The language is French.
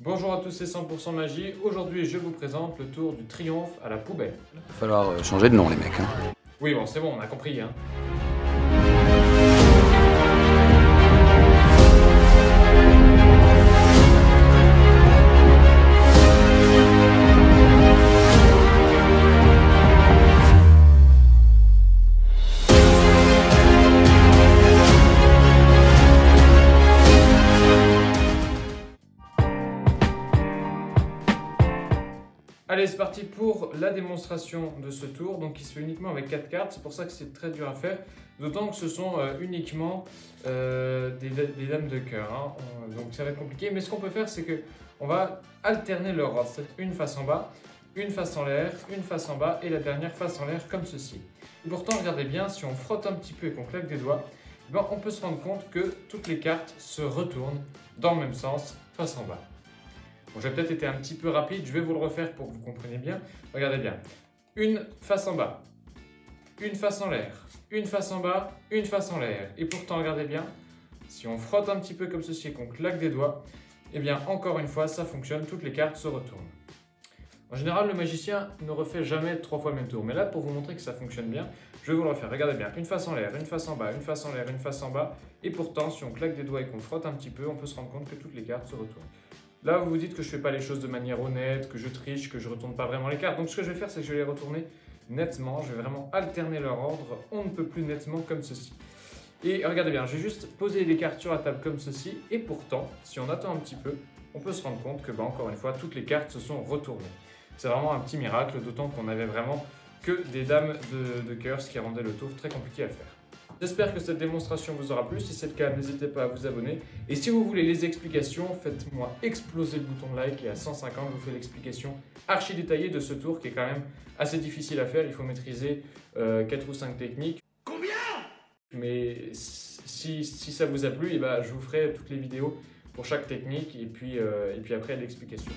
Bonjour à tous, c'est 100% Magie. Aujourd'hui, je vous présente le tour du triomphe à la poubelle. Va falloir changer de nom, les mecs. Oui, bon, c'est bon, on a compris, hein. Allez, c'est parti pour la démonstration de ce tour. Donc, il se fait uniquement avec 4 cartes. C'est pour ça que c'est très dur à faire. D'autant que ce sont uniquement des dames de cœur. Hein. Donc, ça va être compliqué. Mais ce qu'on peut faire, c'est qu'on va alterner leur ordre. C'est une face en bas, une face en l'air, une face en bas et la dernière face en l'air comme ceci. Et pourtant, regardez bien, si on frotte un petit peu et qu'on claque des doigts, ben, on peut se rendre compte que toutes les cartes se retournent dans le même sens, face en bas. Bon, j'ai peut-être été un petit peu rapide, je vais vous le refaire pour que vous compreniez bien. Regardez bien. Une face en bas, une face en l'air, une face en bas, une face en l'air. Et pourtant, regardez bien, si on frotte un petit peu comme ceci et qu'on claque des doigts, eh bien, encore une fois, ça fonctionne, toutes les cartes se retournent. En général, le magicien ne refait jamais 3 fois le même tour. Mais là, pour vous montrer que ça fonctionne bien, je vais vous le refaire. Regardez bien, une face en l'air, une face en bas, une face en l'air, une face en bas. Et pourtant, si on claque des doigts et qu'on frotte un petit peu, on peut se rendre compte que toutes les cartes se retournent. Là, vous vous dites que je ne fais pas les choses de manière honnête, que je triche, que je ne retourne pas vraiment les cartes. Donc, ce que je vais faire, c'est que je vais les retourner nettement. Je vais vraiment alterner leur ordre. On ne peut plus nettement comme ceci. Et regardez bien, je vais juste poser les cartes sur la table comme ceci. Et pourtant, si on attend un petit peu, on peut se rendre compte que, encore une fois, toutes les cartes se sont retournées. C'est vraiment un petit miracle, d'autant qu'on n'avait vraiment que des dames de cœur, ce qui rendait le tour très compliqué à faire. J'espère que cette démonstration vous aura plu. Si c'est le cas, n'hésitez pas à vous abonner. Et si vous voulez les explications, faites-moi exploser le bouton like et à 150, je vous fais l'explication archi détaillée de ce tour qui est quand même assez difficile à faire. Il faut maîtriser 4 ou 5 techniques. Combien? Mais si ça vous a plu, je vous ferai toutes les vidéos pour chaque technique et puis après l'explication.